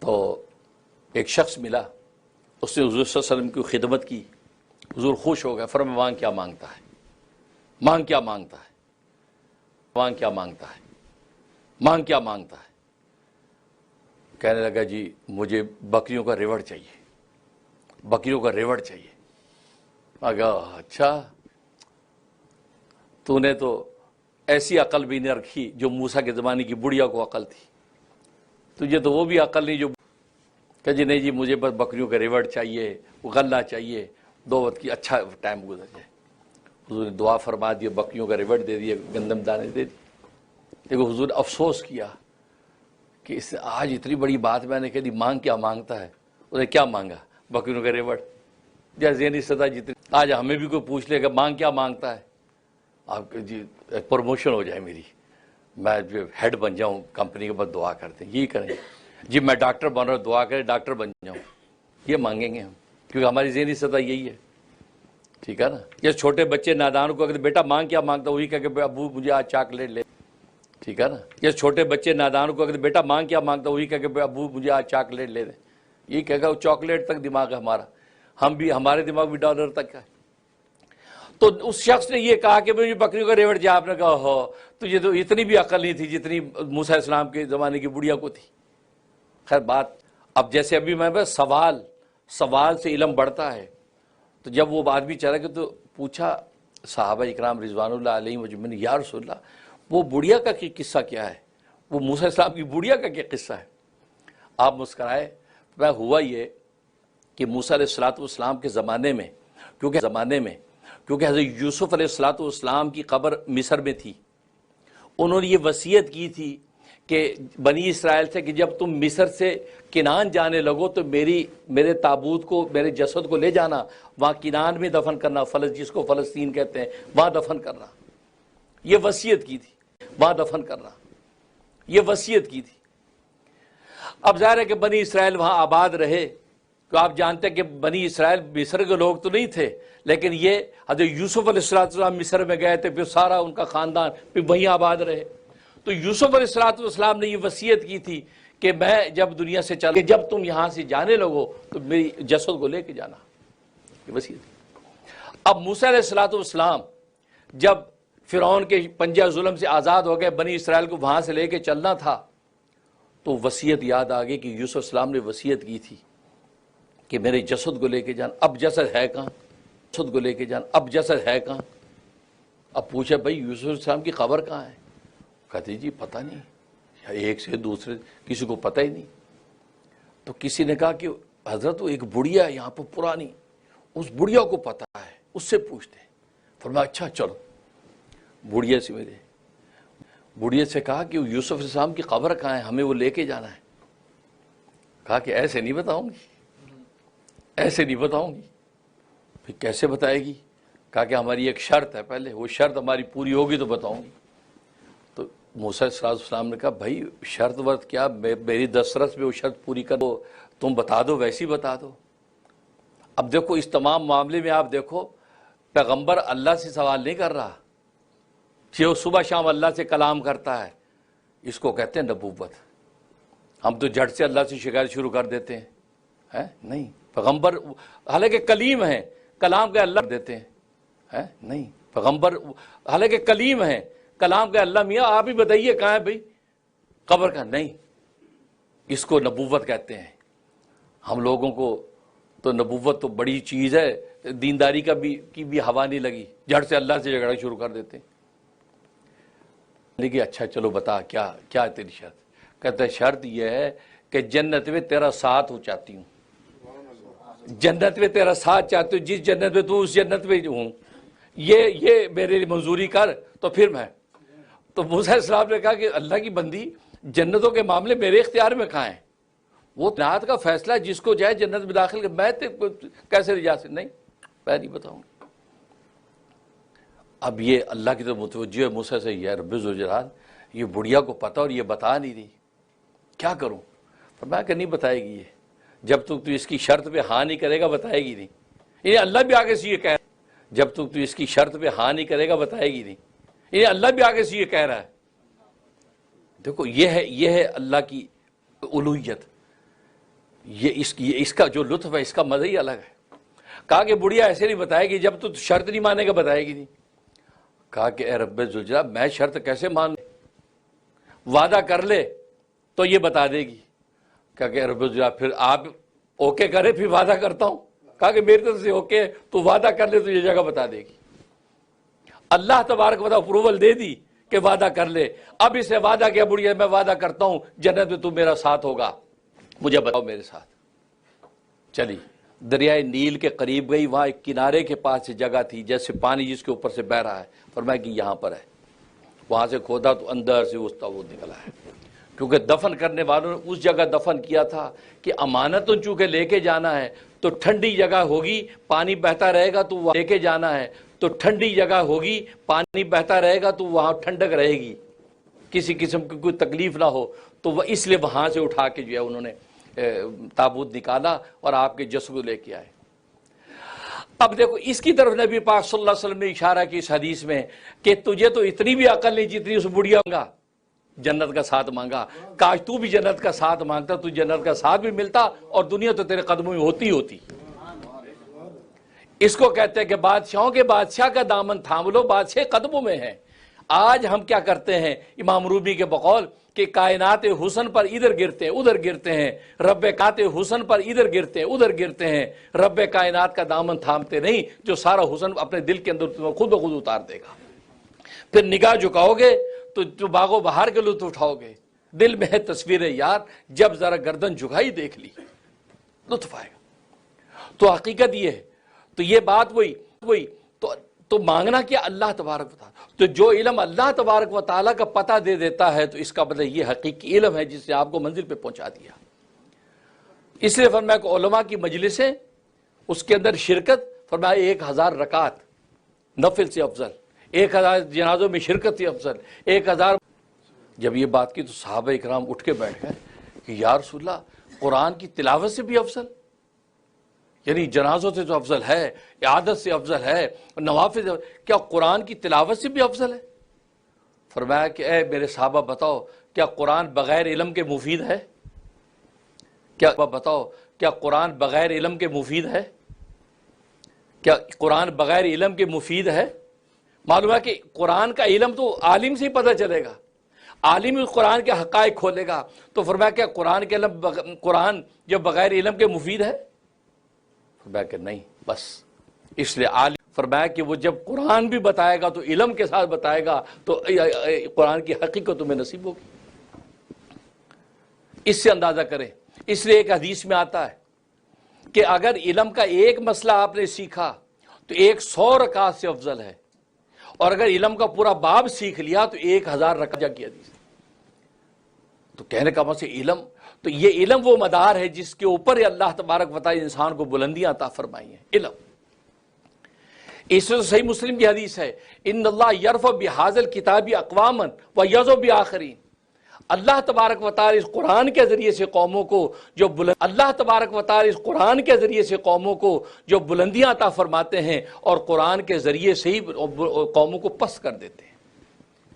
تو ایک شخص ملا، اس نے حضور صلی اللہ علیہ وسلم کی خدمت کی، حضور خوش ہو گئے، فرمایا مانگ کیا مانگتا ہے، مانگ کیا مانگتا ہے، مانگ کیا مانگتا ہے، مانگ کیا مانگتا ہے؟ کہنے لگا جی مجھے بکریوں کا ریوڑ چاہیے، بکریوں کا ریوڑ چاہیے۔ اگا اچھا، تو نے تو ایسی عقل بھی نہیں رکھی جو موسیٰ کے زمانے کی بڑھیا کو عقل تھی، تجھے تو وہ بھی عقل نہیں جو کہ جی نہیں جی مجھے بس بکریوں کا ریوڑ چاہیے، غلہ چاہیے، 2 وقت کی اچھا ٹائم گزر جائے۔ حضور نے دعا فرما دی، بکریوں کا ریوڑ دے دیے، گندم دانے دے دی۔ دیکھو حضور افسوس کیا کہ اس آج اتنی بڑی بات میں نے کہہ دی، مانگ کیا مانگتا ہے؟ اس نے کیا مانگا؟ بکریوں کا ریوڑ۔ جیسے ذہنی سطح جتنی آج ہمیں بھی کوئی پوچھ لے کہ مانگ کیا مانگتا ہے، آپ جی پروموشن ہو جائے میری، میں ہیڈ بن جاؤں کمپنی کے بعد دعا کرتے ہیں، یہی کریں جی میں ڈاکٹر بن رہا ہوں، دعا کریں ڈاکٹر بن جاؤں، یہ مانگیں گے ہم، کیونکہ ہماری ذہنی سطح یہی ہے، ٹھیک ہے نا؟ یہ چھوٹے بچے نادان کو اگر بیٹا مانگ کیا مانگتا، وہی کہہ کہ ابو مجھے آج چاکلیٹ لے، ٹھیک ہے نا؟ یہ چھوٹے بچے نادان کو اگر بیٹا مانگ کیا مانگتا، وہی کہہ کہ ابو مجھے آج چاکلیٹ لے دیں، یہی کہہ کہ چاکلیٹ تک دماغ ہے ہمارا، ہم بھی ہمارے دماغ بھی ڈالر تک ہے۔ تو اس شخص نے یہ کہا کہ مجھے بکریوں کا ریوڑ چاہیے، آپ نے کہا ہو تجھے تو اتنی بھی عقل نہیں تھی جتنی موسیٰ السلام کے زمانے کی بڑھیا کو تھی۔ خیر بات اب جیسے ابھی میں بس سوال سے علم بڑھتا ہے، تو جب وہ آدمی چلا گیا تو پوچھا صحابہ اکرام رضوان اللہ علیہم اجمعین، یا رسول اللہ وہ بڑھیا کا قصہ کیا ہے، وہ موسیٰ السلام کی بڑھیا کا کیا قصہ ہے؟ آپ مسکرائے۔ میں ہوا یہ کہ موسیٰ علیہ السلام کے زمانے میں کیونکہ حضرت یوسف علیہ السلام کی قبر مصر میں تھی، انہوں نے یہ وصیت کی تھی کہ بنی اسرائیل سے کہ جب تم مصر سے کنعان جانے لگو تو میرے تابوت کو، میرے جسد کو لے جانا، وہاں کنعان میں دفن کرنا، جس کو فلسطین کہتے ہیں وہاں دفن کرنا، یہ وصیت کی تھی، وہاں دفن کرنا، یہ وصیت کی تھی۔ اب ظاہر ہے کہ بنی اسرائیل وہاں آباد رہے، تو آپ جانتے ہیں کہ بنی اسرائیل مصر کے لوگ تو نہیں تھے، لیکن یہ حضرت یوسف علیہ السلام مصر میں گئے تھے، پھر سارا ان کا خاندان پھر وہیں آباد رہے۔ تو یوسف علیہ السلام نے یہ وصیت کی تھی کہ میں جب دنیا سے چلا، کہ جب تم یہاں سے جانے لگو تو میری جسد کو لے کے جانا، یہ وصیت۔ اب موسیٰ علیہ السلام جب فرعون کے پنجہ ظلم سے آزاد ہو گئے، بنی اسرائیل کو وہاں سے لے کے چلنا تھا، تو وصیت یاد آ گئی کہ یوسف السلام نے وصیت کی تھی کہ میرے جسد کو لے کے جان، اب جسد ہے کہاں؟ جسد کو لے کے جان، اب جسد ہے کہاں؟ اب پوچھا بھائی یوسف علیہ السلام کی قبر کہاں ہے؟ کہتے جی پتہ نہیں، ایک سے دوسرے کسی کو پتہ ہی نہیں۔ تو کسی نے کہا کہ حضرت وہ ایک بڑھیا ہے یہاں پر پرانی، اس بڑھیا کو پتہ ہے، اس سے پوچھتے ہیں۔ فرمایا اچھا چلو، بڑھیا سے ملے، بڑھیا سے کہا کہ یوسف علیہ السلام کی قبر کہاں ہے، ہمیں وہ لے کے جانا ہے۔ کہا کہ ایسے نہیں بتاؤں گی، ایسے نہیں بتاؤں گی۔ پھر کیسے بتائے گی؟ کہا کہ ہماری ایک شرط ہے، پہلے وہ شرط ہماری پوری ہوگی تو بتاؤں گی۔ تو موسیٰ علیہ السلام نے کہا بھائی شرط ورط کیا، میری دسترس میں وہ شرط پوری کرو، تم بتا دو ویسی بتا دو۔ اب دیکھو اس تمام معاملے میں آپ دیکھو پیغمبر اللہ سے سوال نہیں کر رہا، جو صبح شام اللہ سے کلام کرتا ہے، اس کو کہتے ہیں نبوت۔ ہم تو جھٹ سے اللہ سے شکایت شروع کر دیتے ہیں، نہیں، پیغمبر حالانکہ کلیم ہیں، کلام کے اللہ دیتے ہیں، نہیں، پیغمبر حالانکہ کلیم ہیں، کلام کے اللہ میاں آپ ہی بتائیے کہاں ہے بھائی قبر کا، نہیں، اس کو نبوت کہتے ہیں۔ ہم لوگوں کو تو نبوت تو بڑی چیز ہے، دینداری کی بھی ہوا نہیں لگی، جھٹ سے اللہ سے جھگڑا شروع کر دیتے ہیں۔ لیکن اچھا چلو بتا کیا ہے تیری شرط؟ کہتا ہے شرط یہ ہے کہ جنت میں تیرا ساتھ ہو چاہتی ہوں، جنت میں تیرا ساتھ چاہتی ہوں، جس جنت میں تو اس جنت میں ہوں، یہ میرے لیے منظوری کر تو پھر میں۔ تو موسیٰ علیہ السلام نے کہا کہ اللہ کی بندی جنتوں کے معاملے میرے اختیار میں کہاں ہیں؟ وہ جنات کا فیصلہ جس کو جائے جنت میں داخل کر، میں کیسے جا سکتا؟ نہیں، میں نہیں بتاؤں۔ اب یہ اللہ کی طرف متوجہ ہے موسیٰ سے، یہ رب ذوالجلال یہ بڑھیا کو پتہ اور یہ بتا نہیں رہی، کیا کروں؟ فرمایا کہ نہیں بتائے گی، یہ جب تک تو اس کی شرط پہ ہاں نہیں کرے گا بتائے گی نہیں۔ یہ اللہ بھی آگے سے یہ کہہ رہا ہے، جب تک تو اس کی شرط پہ ہاں نہیں کرے گا بتائے گی نہیں، یہ اللہ بھی آگے سے یہ کہہ رہا ہے۔ دیکھو یہ ہے اللہ کی الوہیت، یہ اس کا جو لطف ہے، اس کا مزہ ہی الگ ہے۔ کہا کہ بڑھیا ایسے نہیں بتائے گی، جب تو شرط نہیں مانے گا بتائے گی نہیں۔ کہا کہ اے رب ذوالجلال میں شرط کیسے مان، وعدہ کر لے تو یہ بتا دے گی۔ کہا کہ اے رب ذوالجلال پھر آپ اوکے کرے پھر وعدہ کرتا ہوں۔ کہا کہ میری طرف سے اوکے، تو وعدہ کر لے تو یہ جگہ بتا دے گی۔ اللہ تبارک و تعالیٰ اپروول دے دی کہ وعدہ کر لے، اب اسے وعدہ کیا بڑھیا میں وعدہ کرتا ہوں جنت میں تو میرا ساتھ ہوگا، مجھے بتاؤ میرے ساتھ۔ چلی دریائے نیل کے قریب گئی، وہاں ایک کنارے کے پاس سے جگہ تھی جیسے پانی جس کے اوپر سے بہ رہا ہے، فرمایا کہ یہاں پر ہے۔ وہاں سے کھودا تو اندر سے اس تابوت نکلا ہے، کیونکہ دفن کرنے والوں نے اس جگہ دفن کیا تھا کہ امانتوں چونکہ لے کے جانا ہے تو ٹھنڈی جگہ ہوگی، پانی بہتا رہے گا تو وہاں لے کے جانا ہے تو ٹھنڈی جگہ ہوگی، پانی بہتا رہے گا تو وہاں ٹھنڈک رہے گی، کسی قسم کی کوئی تکلیف نہ ہو، تو وہ اس لیے وہاں سے اٹھا کے جو ہے انہوں نے تابوت نکالا اور آپ کے جسد کو لے کے آئے۔ اب دیکھو اس کی طرف نبی پاک صلی اللہ علیہ وسلم نے اشارہ کی اس حدیث میں کہ تجھے تو اتنی بھی عقل نہیں جتنی اس بڑھیا مانگا، جنت کا ساتھ مانگا، کاش تو بھی جنت کا ساتھ مانگتا تو جنت کا ساتھ بھی ملتا اور دنیا تو تیرے قدموں میں ہوتی۔ اس کو کہتے ہیں کہ بادشاہوں کے بادشاہ کا دامن تھام لو، بادشاہ قدموں میں ہے۔ آج ہم کیا کرتے ہیں امام رومی کے بقول کہ کائنات حسن پر ادھر گرتے ہیں ادھر گرتے ہیں، رب کات حسن پر ادھر گرتے ہیں ادھر گرتے ہیں، رب کائنات کا دامن تھامتے نہیں جو سارا حسن اپنے دل کے اندر تمہیں خود بخود اتار دے گا۔ پھر نگاہ جھکاؤ گے تو باغ و بہار کے لطف اٹھاؤ گے، دل میں ہے تصویر یار جب ذرا گردن جھکائی دیکھ لی، لطف آئے گا۔ تو حقیقت یہ ہے، تو یہ بات وہی تو مانگنا کیا اللہ تبارک و تعالیٰ، تو جو علم اللہ تبارک و تعالیٰ کا پتہ دے دیتا ہے تو اس کا مطلب یہ حقیقی علم ہے جس نے آپ کو منزل پہ پہنچا دیا۔ اس لیے فرمایا کہ علماء کی مجلسیں، اس کے اندر شرکت، فرمایا 1000 رکعت نفل سے افضل، 1000 جنازوں میں شرکت سے افضل، 1000۔ جب یہ بات کی تو صحابہ اکرام اٹھ کے بیٹھ گئے کہ یا رسول اللہ قرآن کی تلاوت سے بھی افضل، یعنی جنازوں سے تو افضل ہے، عادت سے افضل ہے، نوافل، کیا قرآن کی تلاوت سے بھی افضل ہے؟ فرمایا کہ اے میرے صحابہ بتاؤ کیا قرآن بغیر علم کے مفید ہے؟ کیا بتاؤ کیا قرآن بغیر علم کے مفید ہے؟ کیا قرآن بغیر علم کے مفید ہے؟ معلوم ہے کہ قرآن کا علم تو عالم سے ہی پتہ چلے گا، عالم اس قرآن کے حقائق کھولے گا۔ تو فرمایا کیا قرآن جب بغیر علم کے مفید ہے؟ فرمایا کہ نہیں بس، اس لیے عالم فرمایا کہ وہ جب قرآن بھی بتائے گا تو علم کے ساتھ بتائے گا تو قرآن کی حقیقت تمہیں نصیب ہوگی۔ اس سے اندازہ کریں، اس لیے ایک حدیث میں آتا ہے کہ اگر علم کا ایک مسئلہ آپ نے سیکھا تو 100 رکعت سے افضل ہے، اور اگر علم کا پورا باب سیکھ لیا تو 1000 رکعت کی حدیث۔ تو کہنے کا مطلب علم، تو یہ علم وہ مدار ہے جس کے اوپر اللہ تبارک و تعالی انسان کو بلندیاں عطا فرمائی ہیں، علم۔ اس سے صحیح مسلم کی حدیث ہے، ان اللہ یرفع بہذا الکتاب اقواما ویضع بآخرین۔ اللہ تبارک و تعالی اس قرآن کے ذریعے سے قوموں کو جو اللہ تبارک و تعالی اس قرآن کے ذریعے سے قوموں کو جو بلندیاں عطا فرماتے ہیں، اور قرآن کے ذریعے سے ہی قوموں کو پست کر دیتے ہیں،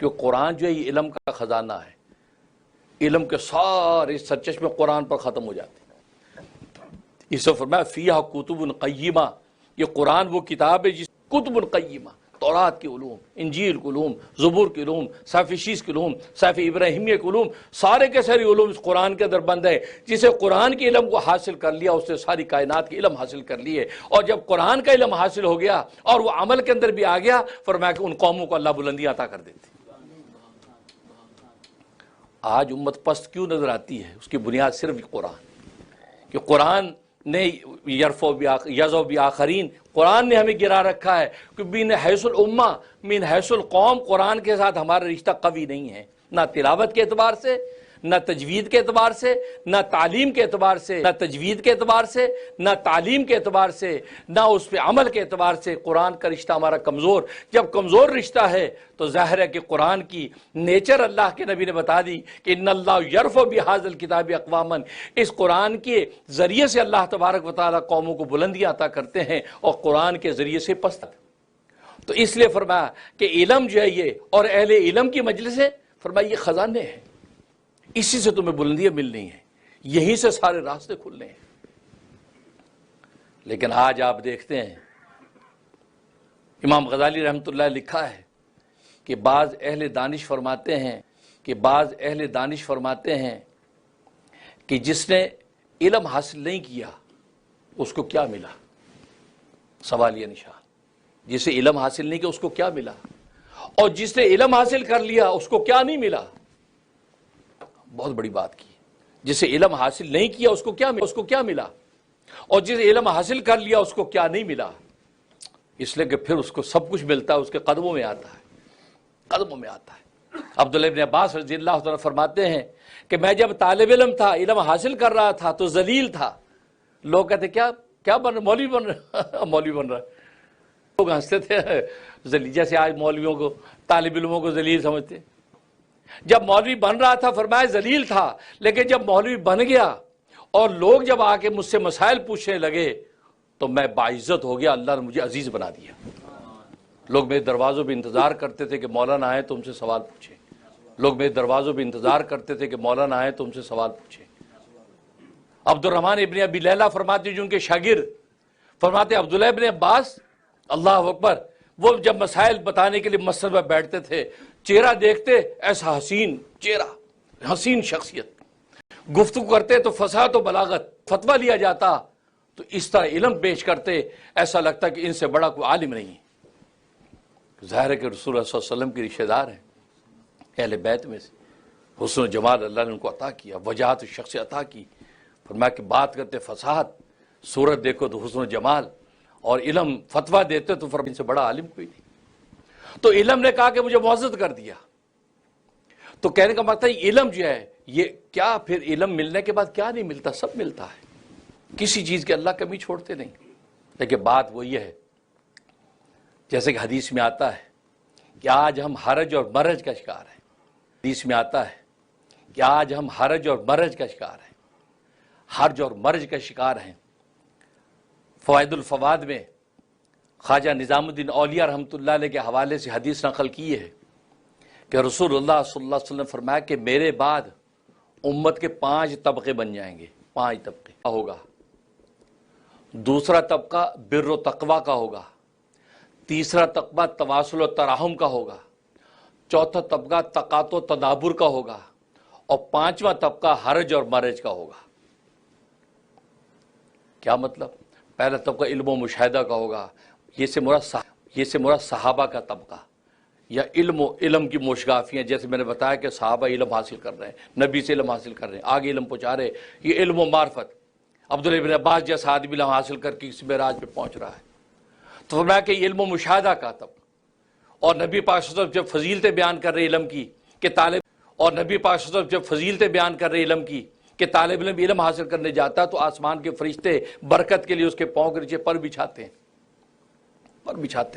کیونکہ قرآن جو ہے یہ علم کا خزانہ ہے، علم کے سارے سرچشمے قرآن پر ختم ہو جاتے ہیں۔ اس سے فرمایا فیہا کتب قیمہ، یہ قرآن وہ کتاب ہے جس کتب قیمہ، تورات کے علوم، انجیل کے علوم، زبور کے علوم، صحیفہ شیس کے علوم، صحیفہ ابراہیمیہ کے علوم، سارے کے سارے علوم اس قرآن کے اندر بند ہے۔ جسے قرآن کے علم کو حاصل کر لیا اس نے ساری کائنات کے علم حاصل کر لیے، اور جب قرآن کا علم حاصل ہو گیا اور وہ عمل کے اندر بھی آ گیا، فرمایا کہ ان قوموں کو اللہ بلندیاں عطا کر دیتے۔ آج امت پست کیوں نظر آتی ہے؟ اس کی بنیاد صرف قرآن، کہ قرآن نے یضع بآخرین، قرآن نے ہمیں گرا رکھا ہے، کہ من حیث الامہ من حیث القوم قرآن کے ساتھ ہمارا رشتہ قوی نہیں ہے، نہ تلاوت کے اعتبار سے، نہ تجوید کے اعتبار سے، نہ تعلیم کے اعتبار سے، نہ تجوید کے اعتبار سے، نہ تعلیم کے اعتبار سے، نہ اس پہ عمل کے اعتبار سے قرآن کا رشتہ ہمارا کمزور۔ جب کمزور رشتہ ہے تو ظاہر ہے کہ قرآن کی نیچر اللہ کے نبی نے بتا دی کہ ان اللہ یرفع بہذا الکتاب اقواما، اس قرآن کے ذریعے سے اللہ تبارک و تعالیٰ قوموں کو بلندیاں عطا کرتے ہیں اور قرآن کے ذریعے سے پست۔ تو اس لیے فرمایا کہ علم جو ہے یہ، اور اہل علم کی مجلس ہے، فرمایا یہ خزانے ہیں، اسی سے تمہیں بلندیاں ملنی ہیں، یہیں سے سارے راستے کھلنے ہیں۔ لیکن آج آپ دیکھتے ہیں، امام غزالی رحمۃ اللہ لکھا ہے کہ بعض اہل دانش فرماتے ہیں کہ جس نے علم حاصل نہیں کیا اس کو کیا ملا؟ سوالیہ نشان۔ جسے علم حاصل نہیں کیا اس کو کیا ملا؟ اور جس نے علم حاصل کر لیا اس کو کیا نہیں ملا؟ بہت بڑی بات کی۔ جسے علم حاصل نہیں کیا اس کو کیا ملا؟ اور جسے علم حاصل کر لیا اس کو کیا نہیں ملا؟ اس لیے کہ پھر اس کو سب کچھ ملتا ہے، اس کے قدموں میں آتا ہے، قدموں میں آتا ہے۔ عبداللہ ابن عباس رضی اللہ تعالیٰ فرماتے ہیں کہ میں جب طالب علم تھا، علم حاصل کر رہا تھا تو ذلیل تھا۔ لوگ کہتے کیا بن رہا، مولوی بن رہا، مولوی بن رہا۔ لوگ ہنستے تھے ذلیل، جیسے آج مولویوں کو، طالب علموں کو ذلیل سمجھتے۔ جب مولوی بن رہا تھا فرمایا ذلیل تھا، لیکن جب مولوی بن گیا اور لوگ جب آ کے مجھ سے مسائل پوچھنے لگے تو میں باعزت ہو گیا، اللہ نے مجھے عزیز بنا دیا۔ لوگ میرے دروازوں پہ انتظار کرتے تھے کہ مولانا آئے تو ان سے سوال پوچھے، لوگ میرے دروازوں پہ انتظار کرتے تھے کہ مولانا آئے تو ان سے سوال پوچھے۔ عبد الرحمن ابن ابی لیلہ فرماتے جو ان کے شاگرد، فرماتے عبداللہ ابن عباس، اللہ اکبر، وہ جب مسائل بتانے کے لیے مسجد میں بیٹھتے تھے، چہرہ دیکھتے ایسا حسین چہرہ، حسین شخصیت، گفتگو کرتے تو فصاحت و بلاغت، فتویٰ لیا جاتا تو اس طرح علم پیش کرتے ایسا لگتا کہ ان سے بڑا کوئی عالم نہیں ہے۔ ظاہر ہے کہ رسول اللہ صلی اللہ علیہ وسلم کی رشتہ دار ہیں، اہل بیت میں سے، حسن و جمال اللہ نے ان کو عطا کیا، وجاہت شخص عطا کی۔ فرمایا کہ بات کرتے فصاحت، صورت دیکھو تو حسن و جمال، اور علم فتویٰ دیتے تو فرمایا ان سے بڑا عالم کوئی نہیں۔ تو علم نے کہا کہ مجھے معزز کر دیا۔ تو کہنے کا مطلب علم جو ہے یہ کیا، پھر علم ملنے کے بعد کیا نہیں ملتا؟ سب ملتا ہے، کسی چیز کے اللہ کمی چھوڑتے نہیں۔ لیکن بات وہ یہ ہے، جیسے کہ حدیث میں آتا ہے کہ آج ہم حرج اور مرج کا شکار ہیں۔ حدیث میں آتا ہے کہ آج ہم حرج اور مرج کا شکار ہیں، حرج اور مرج کا شکار ہیں۔ فوائد الفواد میں خواجہ نظام الدین اولیاء رحمۃ اللہ علیہ کے حوالے سے حدیث نقل کی ہے کہ رسول اللہ صلی اللہ علیہ وسلم نے فرمایا کہ میرے بعد امت کے 5 طبقے بن جائیں گے، 5 طبقے ہوگا۔ دوسرا طبقہ بر و تقوی کا ہوگا، تیسرا طبقہ تواصل و تراحم کا ہوگا، چوتھا طبقہ تقاط و تدابر کا ہوگا، اور 5واں طبقہ حرج اور مرج کا ہوگا۔ کیا مطلب؟ پہلا طبقہ علم و مشاہدہ کا ہوگا، یہ سے مراد صحابہ کا طبقہ، یا علم کی موشگافیاں، جیسے میں نے بتایا کہ صحابہ علم حاصل کر رہے ہیں، نبی سے علم حاصل کر رہے ہیں، آگے علم پہنچا رہے ہیں، یہ علم و معرفت۔ عبداللہ بن عباس جیسا آدمی علم حاصل کر کے اس معراج پہ پہنچ رہا ہے، تو فرمایا کہ علم و مشاہدہ کا طبقہ۔ اور نبی پاک صلی اللہ علیہ وسلم جب فضیلتیں بیان کر رہے علم کی کہ علم کی کہ طالب علم علم حاصل کرنے جاتا ہے تو آسمان کے فرشتے برکت کے لیے اس کے پاؤں کے نیچے پر بچھاتے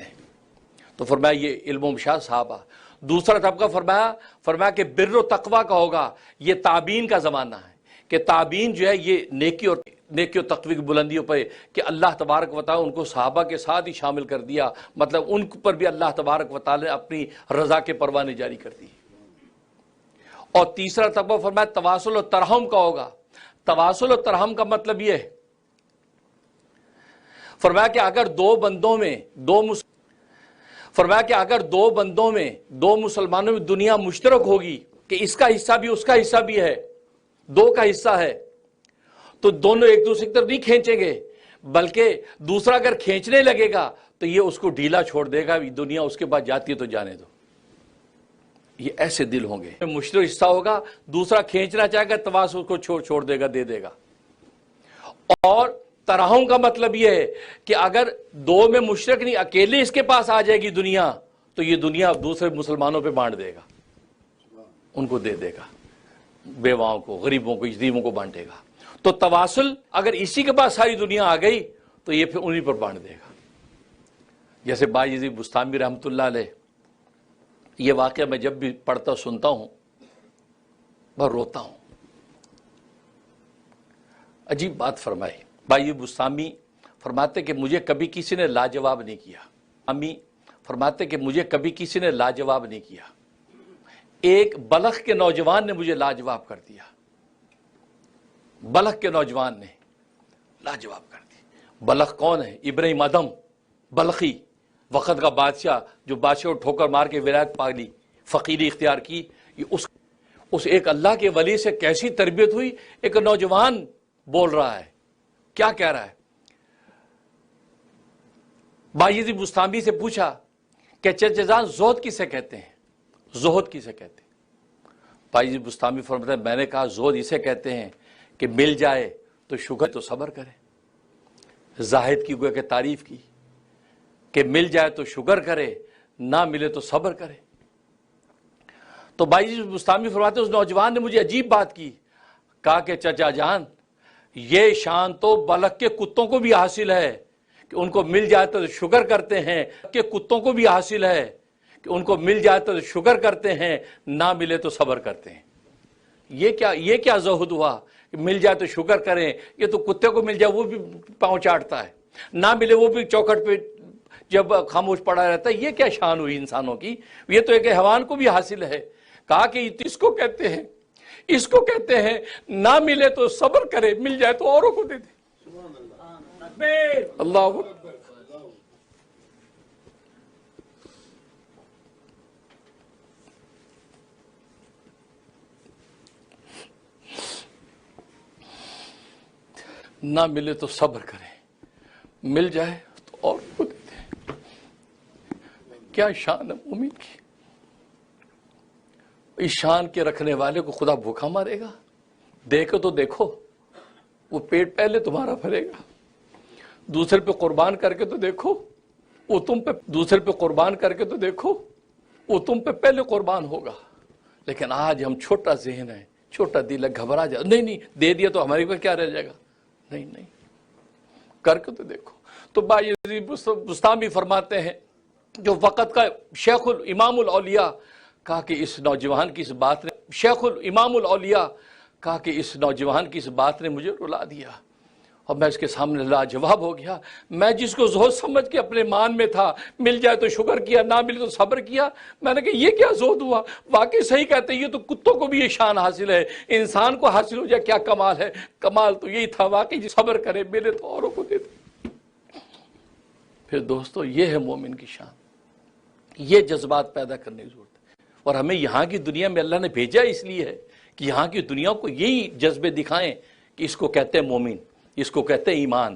ہیں۔ تو فرمایا یہ علم و مشاہدہ صحابہ۔ دوسرا طبقہ فرمایا کہ بر و تقوی کا ہوگا، یہ تابعین کا زمانہ ہے کہ تابعین جو ہے یہ نیکی اور تقوی کی بلندیوں پہ کہ اللہ تبارک و تعالی ان کو صحابہ کے ساتھ ہی شامل کر دیا، مطلب ان پر بھی اللہ تبارک و تعالی نے اپنی رضا کے پروانے جاری کر دی۔ اور تیسرا طبقہ فرمایا تواصل و ترحم کا ہوگا۔ تواصل و ترحم کا مطلب یہ ہے، فرمایا کہ اگر دو بندوں میں دو مسلمانوں میں دنیا مشترک ہوگی کہ اس کا حصہ بھی اس کا حصہ بھی ہے، دو کا حصہ ہے، تو دونوں ایک دوسرے کی طرف نہیں کھینچیں گے، بلکہ دوسرا اگر کھینچنے لگے گا تو یہ اس کو ڈھیلا چھوڑ دے گا، دنیا اس کے بعد جاتی ہے تو جانے دو۔ یہ ایسے دل ہوں گے، مشترک حصہ ہوگا، دوسرا کھینچنا چاہے گا تواس اس کو چھوڑ دے گا، دے دے گا۔ اور ترحم کا مطلب یہ ہے کہ اگر دو میں مشترک نہیں، اکیلے اس کے پاس آ جائے گی دنیا، تو یہ دنیا دوسرے مسلمانوں پہ بانٹ دے گا، ان کو دے دے گا، بیواؤں کو، غریبوں کو، یتیموں کو بانٹے گا۔ تو تواصل اگر اسی کے پاس ساری دنیا آ گئی تو یہ پھر انہی پر بانٹ دے گا۔ جیسے بایزید بستامی رحمۃ اللہ علیہ، یہ واقعہ میں جب بھی پڑھتا سنتا ہوں بہت روتا ہوں۔ عجیب بات فرمائی۔ بایزید بستامی فرماتے کہ مجھے کبھی کسی نے لاجواب نہیں کیا۔ فرماتے کہ مجھے کبھی کسی نے لاجواب نہیں کیا، ایک بلخ کے نوجوان نے مجھے لاجواب کر دیا، بلخ کے نوجوان نے لاجواب کر دیا۔ بلخ کون ہے؟ ابراہیم ادم بلخی، وقت کا بادشاہ، جو بادشاہ کو ٹھوکر مار کے ولایت پا لی، فقیری اختیار کی۔ یہ اس ایک اللہ کے ولی سے کیسی تربیت ہوئی، ایک نوجوان بول رہا ہے، کیا کہہ رہا ہے؟ بایزید بستامی سے پوچھا کہ چچا جان زہد کسے کہتے ہیں؟ زہد کسے کہتے ہیں؟ بایزید بستامی فرماتے ہیں میں نے کہا زہد اسے کہتے ہیں کہ مل جائے تو شکر تو صبر کرے۔ زاہد کی گویا کہ تعریف کی کہ مل جائے تو شکر کرے، نہ ملے تو صبر کرے۔ تو بایزید بستامی فرماتے ہیں اس نوجوان نے مجھے عجیب بات کی، کہا کہ چچا جان یہ شان تو بلخ کے کتوں کو بھی حاصل ہے کہ ان کو مل جائے تو شکر کرتے ہیں، کہ کتوں کو بھی حاصل ہے کہ ان کو مل جائے تو شکر کرتے ہیں، نہ ملے تو صبر کرتے ہیں۔ یہ کیا زہد ہوا کہ مل جائے تو شکر کریں؟ یہ تو کتے کو مل جائے وہ بھی پاؤں چاٹتا ہے، نہ ملے وہ بھی چوکھٹ پہ جب خاموش پڑا رہتا ہے۔ یہ کیا شان ہوئی انسانوں کی؟ یہ تو ایک حیوان کو بھی حاصل ہے۔ کہا کہ اس کو کہتے ہیں نہ ملے تو صبر کرے، مل جائے تو اوروں کو دے دے۔ اللہ نہ ملے تو صبر کرے، مل جائے تو اور کو دے دے۔ کیا شان ہے مومن کی! اس شان کے رکھنے والے کو خدا بھوکا مارے گا؟ دیکھو تو دیکھو، وہ پیٹ پہلے تمہارا بھرے گا، دوسرے پہ قربان کر کے تو دیکھو، وہ تم پہ پہلے قربان ہوگا۔ لیکن آج ہم چھوٹا ذہن ہے، چھوٹا دل ہے، گھبرا جائے، نہیں دے دیا تو ہمارے پاس کیا رہ جائے گا؟ نہیں کر کے تو دیکھو۔ تو بایزید بستامی فرماتے ہیں جو وقت کا شیخ الامام الاولیاء، کہا کہ اس نوجوان کی اس بات نے، شیخ الامام الاولیاء، کہا کہ اس نوجوان کی اس بات نے مجھے رلا دیا اور میں اس کے سامنے لاجواب ہو گیا۔ میں جس کو زہد سمجھ کے اپنے مان میں تھا، مل جائے تو شکر کیا، نہ ملے تو صبر کیا، میں نے کہا یہ کیا زہد ہوا؟ واقعی صحیح کہتے ہیں، یہ تو کتوں کو بھی یہ شان حاصل ہے، انسان کو حاصل ہو جائے کیا کمال ہے؟ کمال تو یہی تھا واقعی جی صبر کرے، ملے تو اوروں کو دے دے۔ پھر دوستو یہ ہے مومن کی شان، یہ جذبات پیدا کرنے کی ضرورت ہے۔ اور ہمیں یہاں کی دنیا میں اللہ نے بھیجا اس لیے ہے کہ یہاں کی دنیا کو یہی جذبے دکھائیں کہ اس کو کہتے ہیں مومن، اس کو کہتے ہیں ایمان،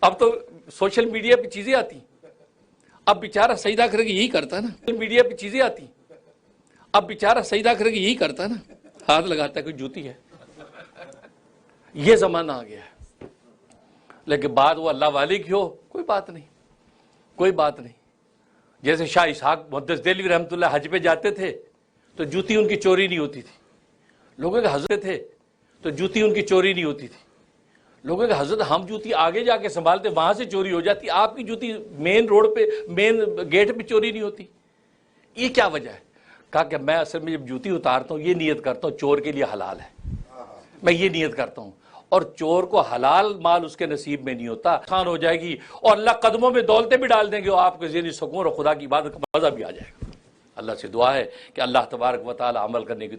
اب تو سوشل میڈیا پہ چیزیں آتی، اب بیچارہ سجدہ کر کے یہی کرتا ہے نا، سوشل میڈیا پہ چیزیں آتی، اب بیچارہ سجدہ کر کے یہی کرتا ہے نا، ہاتھ لگاتا ہے کوئی جوتی ہے. یہ زمانہ آ گیا ہے. لیکن بات وہ اللہ والے کی ہو، کوئی بات نہیں، کوئی بات نہیں. جیسے شاہ اسحاق محدث دہلوی رحمۃ اللہ حج پہ جاتے تھے تو جوتی ان کی چوری نہیں ہوتی تھی. لوگوں کے حضرت تھے تو جوتی ان کی چوری نہیں ہوتی تھی. لوگوں کے حضرت ہم جوتی آگے جا کے سنبھالتے، وہاں سے چوری ہو جاتی، آپ کی جوتی مین روڈ پہ مین گیٹ پہ چوری نہیں ہوتی. یہ کیا وجہ ہے؟ کہا کہ میں اصل میں جب جوتی اتارتا ہوں یہ نیت کرتا ہوں چور کے لیے حلال ہے، میں یہ نیت کرتا ہوں. اور چور کو حلال مال اس کے نصیب میں نہیں ہوتا، خان ہو جائے گی اور اللہ قدموں میں دولتیں بھی ڈال دیں گے اور آپ کے ذہنی سکون اور خدا کی عبادت کا مزہ بھی آ جائے گا. اللہ سے دعا ہے کہ اللہ تبارک و تعالی عمل کرنے کی